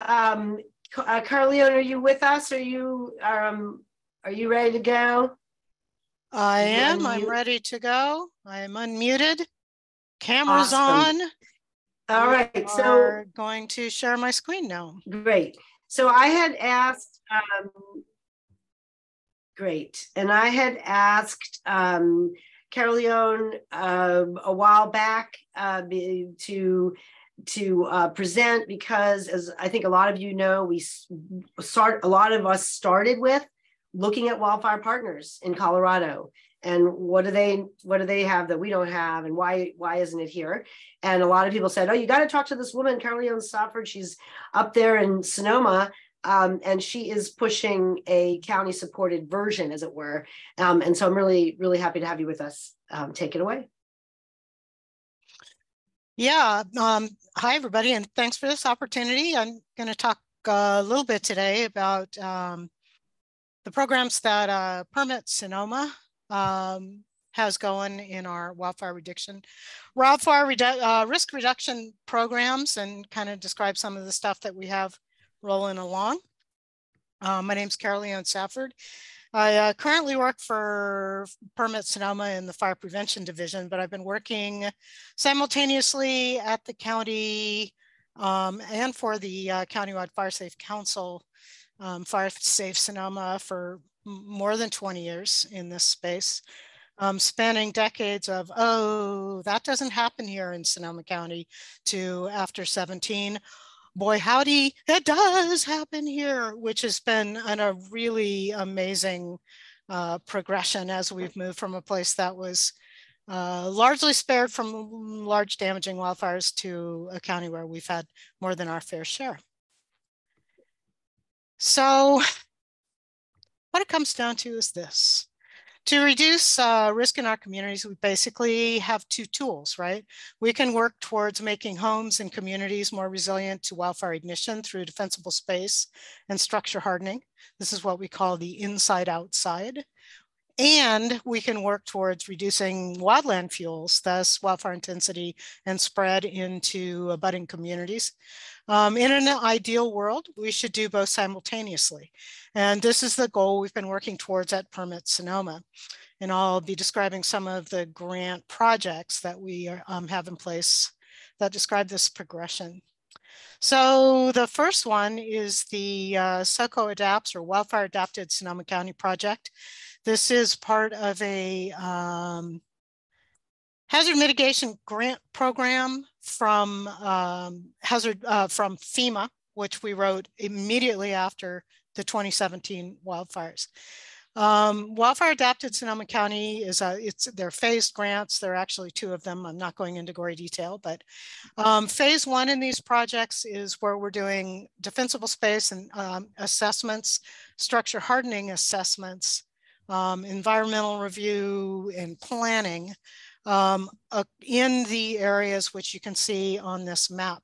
Carleone, are you with us? Are you ready to go? I am. I'm ready to go. I am unmuted. Camera's Awesome. on. All right. So going to share my screen now. Great. So I had asked, great. And I had asked Carleone a while back to present, because as I think a lot of you know, a lot of us started with looking at wildfire partners in Colorado, and what do they have that we don't have, and why isn't it here? And a lot of people said, oh, you got to talk to this woman, Carleone Safford. She's up there in Sonoma, and she is pushing a county supported version, as it were. And so I'm really, really happy to have you with us. Take it away. Yeah. Hi, everybody, and thanks for this opportunity. I'm going to talk a little bit today about the programs that Permit Sonoma has going in our wildfire risk reduction programs, and kind of describe some of the stuff that we have rolling along. My name's Carleone Safford. I currently work for Permit Sonoma in the Fire Prevention Division, but I've been working simultaneously at the county and for the Countywide Fire Safe Council, Fire Safe Sonoma, for more than 20 years in this space, spanning decades of, oh, that doesn't happen here in Sonoma County, to after 17. Boy, howdy, it does happen here, which has been a really amazing progression as we've moved from a place that was largely spared from large damaging wildfires to a county where we've had more than our fair share. So what it comes down to is this. To reduce risk in our communities, we basically have two tools, right? We can work towards making homes and communities more resilient to wildfire ignition through defensible space and structure hardening. This is what we call the inside-outside. And we can work towards reducing wildland fuels, thus wildfire intensity and spread into abutting communities. In an ideal world, we should do both simultaneously. And this is the goal we've been working towards at Permit Sonoma. And I'll be describing some of the grant projects that we have in place that describe this progression. So the first one is the SoCo Adapts, or Wildfire Adapted Sonoma County project. This is part of a hazard mitigation grant program from from FEMA, which we wrote immediately after the 2017 wildfires. Wildfire Adapted Sonoma County is they're phased grants. There are actually two of them. I'm not going into gory detail, but phase one in these projects is where we're doing defensible space and assessments, structure hardening assessments, environmental review and planning in the areas which you can see on this map.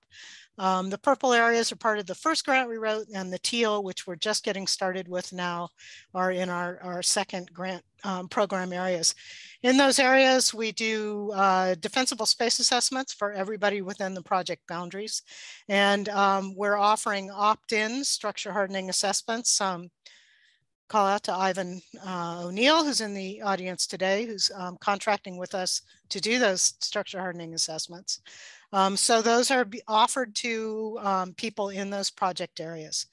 The purple areas are part of the first grant we wrote, and the teal, which we're just getting started with now, are in our second grant program areas. In those areas, we do defensible space assessments for everybody within the project boundaries. And we're offering opt-in structure hardening assessments. Call out to Ivan O'Neill, who's in the audience today, who's contracting with us to do those structure hardening assessments. So those are offered to people in those project areas.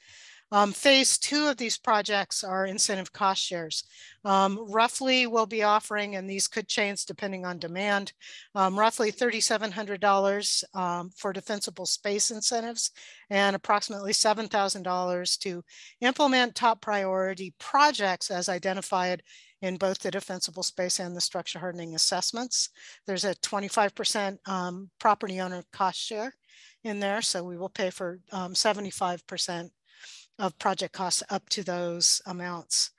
Phase two of these projects are incentive cost shares. Roughly we'll be offering, and these could change depending on demand, roughly $3,700 for defensible space incentives, and approximately $7,000 to implement top priority projects as identified in both the defensible space and the structure hardening assessments. There's a 25% property owner cost share in there, so we will pay for 75% of project costs up to those amounts.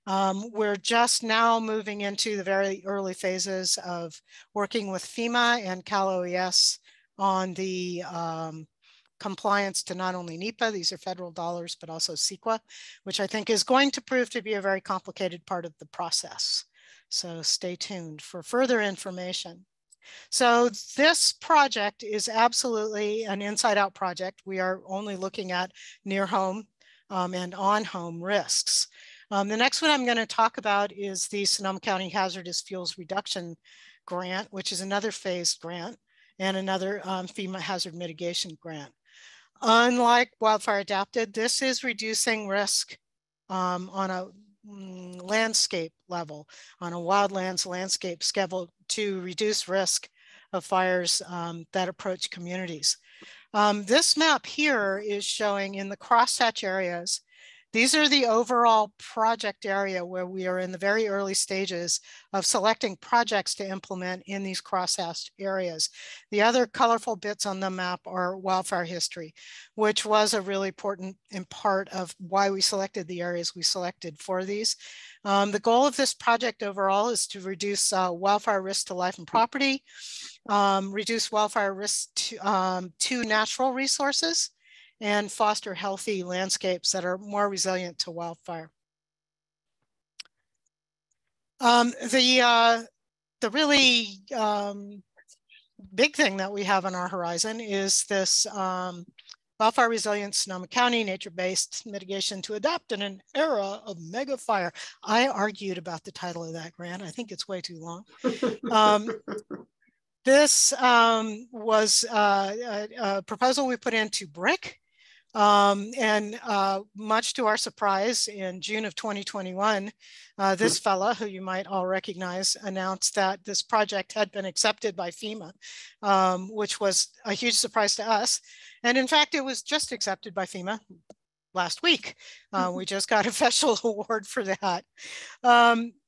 We're just now moving into the very early phases of working with FEMA and Cal OES on the compliance to not only NEPA, these are federal dollars, but also CEQA, which I think is going to prove to be a very complicated part of the process. So stay tuned for further information. So this project is absolutely an inside-out project. We are only looking at near home and on-home risks. The next one I'm going to talk about is the Sonoma County Hazardous Fuels Reduction Grant, which is another phased grant and another FEMA hazard mitigation grant. Unlike Wildfire Adapted, this is reducing risk on a landscape level, on a wildlands landscape scale to reduce risk of fires that approach communities. This map here is showing in the crosshatch areas. These are the overall project area where we are in the very early stages of selecting projects to implement in these crosshatch areas. The other colorful bits on the map are wildfire history, which was a really important part of why we selected the areas we selected for these. The goal of this project overall is to reduce wildfire risk to life and property, reduce wildfire risk to natural resources, and foster healthy landscapes that are more resilient to wildfire. The really big thing that we have on our horizon is this Wildfire Resilient Sonoma County Nature-Based Mitigation to Adapt in an Era of Mega Fire. I argued about the title of that grant. I think it's way too long. This was a proposal we put into BRIC. Much to our surprise, in June of 2021, this fella, who you might all recognize, announced that this project had been accepted by FEMA, which was a huge surprise to us. And in fact, it was just accepted by FEMA last week. We just got a official award for that.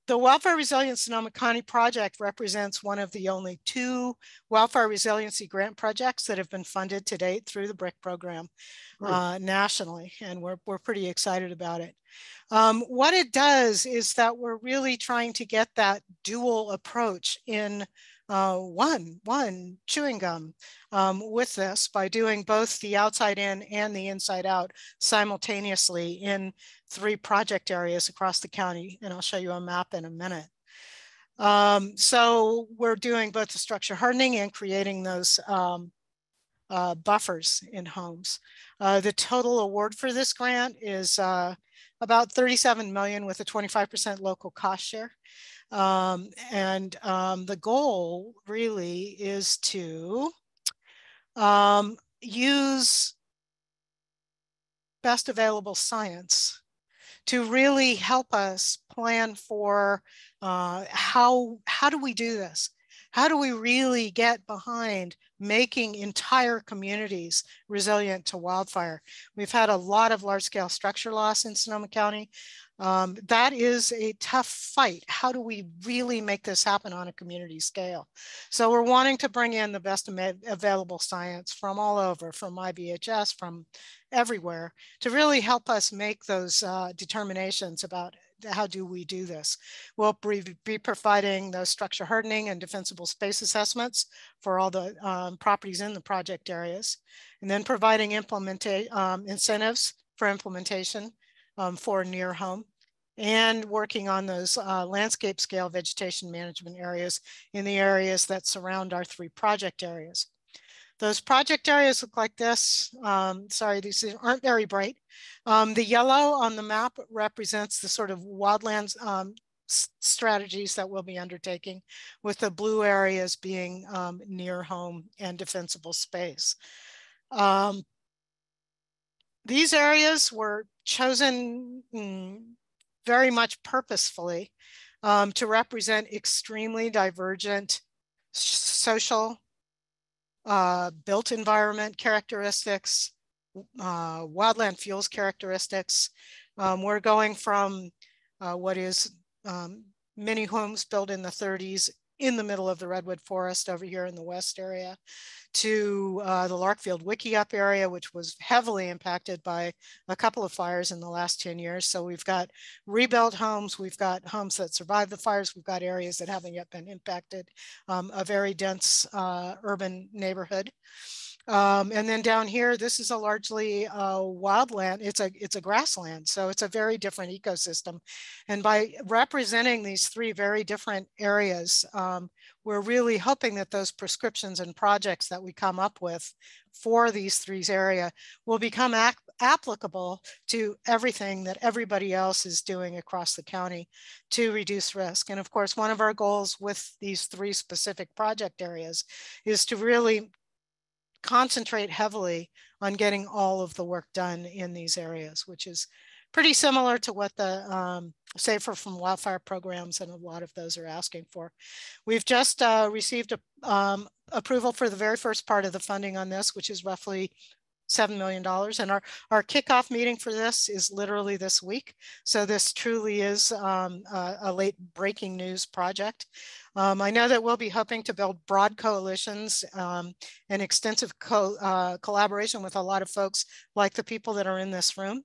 The Wildfire Resilient Sonoma County project represents one of the only 2 wildfire resiliency grant projects that have been funded to date through the BRIC program nationally, and we're pretty excited about it. What it does is that we're really trying to get that dual approach in one chewing gum with this by doing both the outside in and the inside out simultaneously in 3 project areas across the county. And I'll show you a map in a minute. So we're doing both the structure hardening and creating those buffers in homes. The total award for this grant is about $37 million with a 25% local cost share. The goal really is to use best available science to really help us plan for how do we do this? How do we really get behind making entire communities resilient to wildfire? We've had a lot of large-scale structure loss in Sonoma County. That is a tough fight. How do we really make this happen on a community scale? So we're wanting to bring in the best available science from all over, from IBHS, from everywhere, to really help us make those determinations about how do we do this. We'll be providing those structure hardening and defensible space assessments for all the properties in the project areas, and then providing incentives for implementation for near home, and working on those landscape scale vegetation management areas in the areas that surround our 3 project areas. Those project areas look like this. Sorry, these aren't very bright. The yellow on the map represents the sort of wildlands strategies that we'll be undertaking, with the blue areas being near home and defensible space. These areas were chosen very much purposefully to represent extremely divergent social, built environment characteristics, wildland fuels characteristics. We're going from what is many homes built in the 30s in the middle of the redwood forest over here in the west area, to the Larkfield Wickiup area, which was heavily impacted by a couple of fires in the last 10 years. So we've got rebuilt homes, we've got homes that survived the fires, we've got areas that haven't yet been impacted, a very dense urban neighborhood. And then down here, this is a largely wildland. It's a grassland, so it's a very different ecosystem. And by representing these three very different areas, we're really hoping that those prescriptions and projects that we come up with for these three areas will become applicable to everything that everybody else is doing across the county to reduce risk. And of course, one of our goals with these three specific project areas is to really concentrate heavily on getting all of the work done in these areas, which is pretty similar to what the Safer from Wildfire programs and a lot of those are asking for. We've just received approval for the very first part of the funding on this, which is roughly $7 million. And our kickoff meeting for this is literally this week. So this truly is a late breaking news project. I know that we'll be hoping to build broad coalitions and extensive collaboration with a lot of folks like the people that are in this room.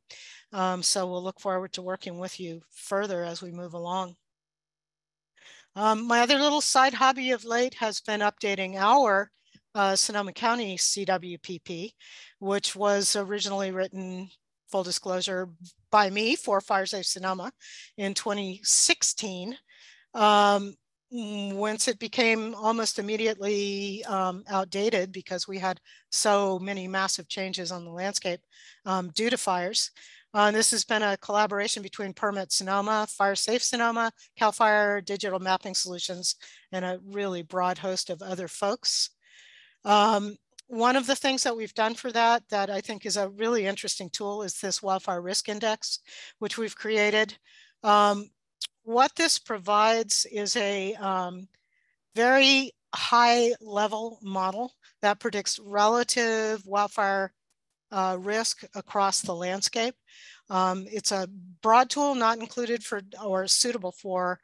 So we'll look forward to working with you further as we move along. My other little side hobby of late has been updating our Sonoma County CWPP, which was originally written, full disclosure, by me for Fire Safe Sonoma in 2016. Once it became almost immediately outdated because we had so many massive changes on the landscape due to fires. This has been a collaboration between Permit Sonoma, Fire Safe Sonoma, CAL FIRE, Digital Mapping Solutions, and a really broad host of other folks. One of the things that we've done for that I think is a really interesting tool is this Wildfire Risk Index, which we've created. What this provides is a very high level model that predicts relative wildfire risk across the landscape. It's a broad tool not included for or suitable for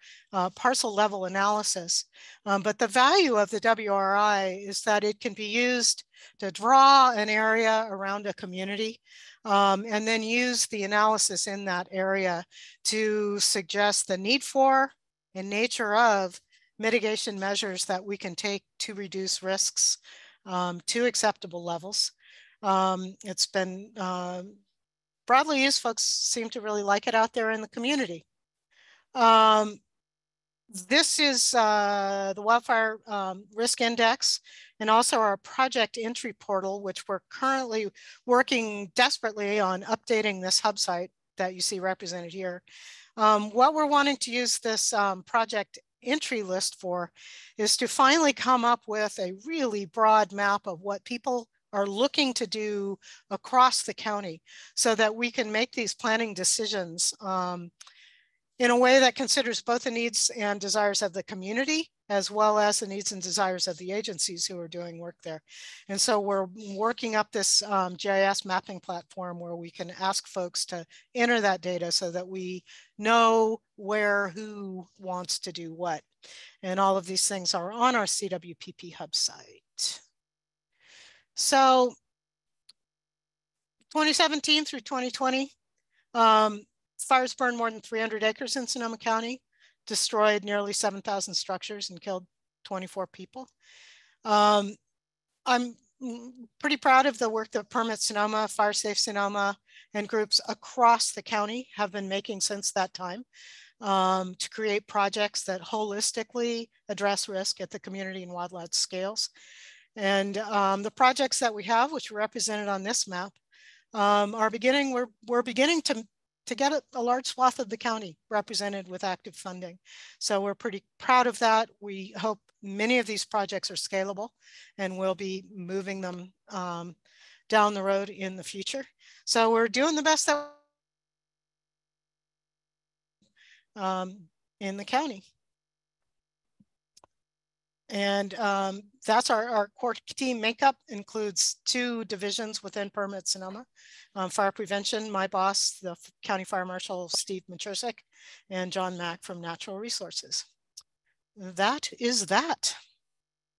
parcel level analysis. But the value of the WRI is that it can be used to draw an area around a community and then use the analysis in that area to suggest the need for and nature of mitigation measures that we can take to reduce risks to acceptable levels. It's been broadly used. Folks seem to really like it out there in the community. This is the Wildfire Risk Index and also our project entry portal, which we're currently working desperately on updating this hub site that you see represented here. What we're wanting to use this project entry list for is to finally come up with a really broad map of what people are looking to do across the county so that we can make these planning decisions in a way that considers both the needs and desires of the community, as well as the needs and desires of the agencies who are doing work there. And so we're working up this GIS mapping platform where we can ask folks to enter that data so that we know where, who wants to do what. And all of these things are on our CWPP hub site. So 2017 through 2020, fires burned more than 300 acres in Sonoma County, destroyed nearly 7,000 structures and killed 24 people. I'm pretty proud of the work that Permit Sonoma, Fire Safe Sonoma, and groups across the county have been making since that time to create projects that holistically address risk at the community and wildlife scales. And the projects that we have, which are represented on this map, we're beginning to get a large swath of the county represented with active funding. So we're pretty proud of that. We hope many of these projects are scalable and we'll be moving them down the road in the future. So we're doing the best that in the county. And that's our core team makeup. Includes 2 divisions within Permit Sonoma. Fire prevention, my boss, the County Fire Marshal, Steve Machursik, and John Mack from Natural Resources. That is that.